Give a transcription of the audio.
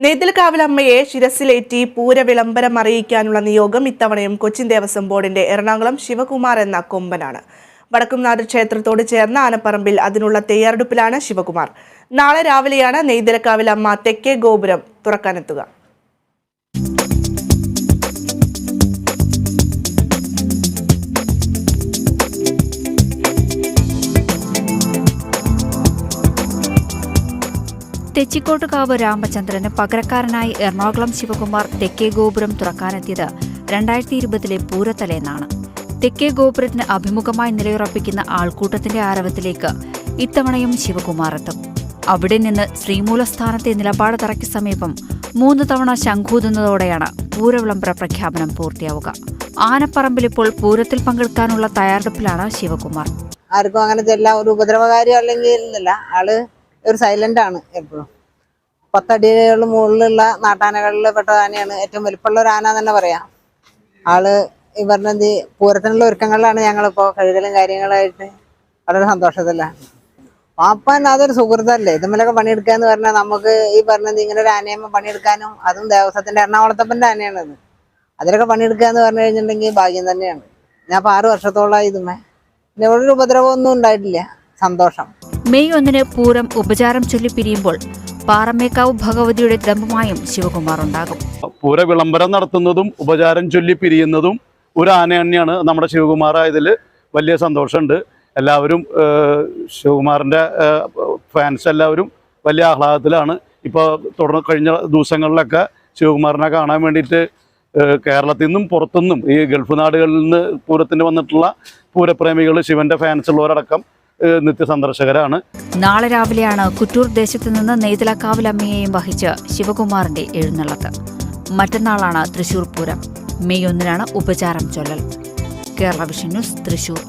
നെയ്തലക്കാവിലമ്മയെ ശിരസിലേറ്റി പൂരവിളംബരം അറിയിക്കാനുള്ള നിയോഗം ഇത്തവണയും കൊച്ചിൻ ദേവസ്വം ബോർഡിന്റെ എറണാകുളം ശിവകുമാർ എന്ന കൊമ്പനാണ്. വടക്കുംനാട് ക്ഷേത്രത്തോട് ചേർന്ന ആനപ്പറമ്പിൽ അതിനുള്ള തയ്യാറെടുപ്പിലാണ് ശിവകുമാർ. നാളെ രാവിലെയാണ് നെയ്തലക്കാവിലമ്മ തെക്കേ ഗോപുരം തുറക്കാനെത്തുക. തെച്ചിക്കോട്ടുകാവ് രാമചന്ദ്രന് പകരക്കാരനായി എറണാകുളം ശിവകുമാർ തെക്കേ ഗോപുരം തുറക്കാനെത്തിയത് 2020 പൂരത്തലേന്നാണ്. തെക്കേ ഗോപുരത്തിന് അഭിമുഖമായി നിലയുറപ്പിക്കുന്ന ആൾക്കൂട്ടത്തിന്റെ ആരവത്തിലേക്ക് ഇത്തവണയും ശിവകുമാർ എത്തും. അവിടെ നിന്ന് ശ്രീമൂലസ്ഥാനത്തെ നിലപാട് തറയ്ക്ക് സമീപം 3 തവണ ശംഖൂതുന്നതോടെയാണ് പൂരവിളംബര പ്രഖ്യാപനം പൂർത്തിയാവുക. ആനപ്പറമ്പിൽ ഇപ്പോൾ പൂരത്തിൽ പങ്കെടുക്കാനുള്ള തയ്യാറെടുപ്പിലാണ് ശിവകുമാർ. ആർക്കും അങ്ങനെ ചെല്ലാം ഒരു ഉപദ്രവകാരി അല്ലെങ്കിൽ ആള് ഒരു സൈലന്റ് ആണ്. എപ്പോഴും 10 അടികളുടെ മുകളിലുള്ള നാട്ടാനകളിൽ പെട്ട ആനയാണ്. ഏറ്റവും വലിപ്പമുള്ള ഒരു ആന തന്നെ പറയാം. ആള് ഈ പറഞ്ഞത് പൂരത്തിനുള്ള ഒരുക്കങ്ങളിലാണ്. ഞങ്ങളിപ്പോ കഴുകലും കാര്യങ്ങളായിട്ട് വളരെ സന്തോഷത്തിലാണ്. പാപ്പാൻ അതൊരു സുഹൃത്തല്ലേ. ഇതുമല്ലൊക്കെ പണിയെടുക്കുക എന്ന് പറഞ്ഞാൽ നമുക്ക് ഈ പറഞ്ഞത് ഇങ്ങനെ ഒരു ആനയമ്മ പണിയെടുക്കാനും, അതും ദേവസ്വത്തിന്റെ എറണാകുളത്തപ്പന്റെ ആനയാണത്. അതിലൊക്കെ പണിയെടുക്കുക എന്ന് പറഞ്ഞു കഴിഞ്ഞിട്ടുണ്ടെങ്കിൽ ഭാഗ്യം തന്നെയാണ്. ഞാൻ ഇപ്പൊ 6 വർഷത്തോളമായി ഇതുമേ. പിന്നെ ഇവിടെ ഒരു ഉപദ്രവമൊന്നും ഉണ്ടായിട്ടില്ല. സന്തോഷം. മെയ് 1 പൂരം ഉപചാരം ചൊല്ലി പിരിയുമ്പോൾ പാറമേക്കാവ് ഭഗവതിയുടെ ദമ്പമായും ശിവകുമാർ ഉണ്ടാകും. പൂര വിളംബരം നടത്തുന്നതും ഉപചാരം ചൊല്ലി പിരിയുന്നതും ഒരു ആന തന്നെയാണ്. നമ്മുടെ ശിവകുമാർ ആയതിൽ വലിയ സന്തോഷമുണ്ട്. എല്ലാവരും ശിവകുമാറിൻ്റെ ഫാൻസ് എല്ലാവരും വലിയ ആഹ്ലാദത്തിലാണ്. ഇപ്പോൾ തുടർന്ന് കഴിഞ്ഞ ദിവസങ്ങളിലൊക്കെ ശിവകുമാറിനെ കാണാൻ വേണ്ടിയിട്ട് കേരളത്തിൽ നിന്നും പുറത്തുനിന്നും ഈ ഗൾഫ് നാടുകളിൽ നിന്ന് പൂരത്തിന് വന്നിട്ടുള്ള പൂരപ്രേമികൾ, ശിവന്റെ ഫാൻസ് ഉള്ളവരടക്കം നിത്യസന്ദർശകരാണ്. നാളെ രാവിലെയാണ് കുറ്റൂർ ദേശത്ത് നിന്ന് നെയ്തലക്കാവിലമ്മയെയും വഹിച്ച് ശിവകുമാറിന്റെ എഴുന്നള്ളത്ത്. മറ്റന്നാളാണ് തൃശൂർ പൂരം. മെയ് 1 ഉപചാരം ചൊല്ലൽ. Kerala vision news, Thrissur.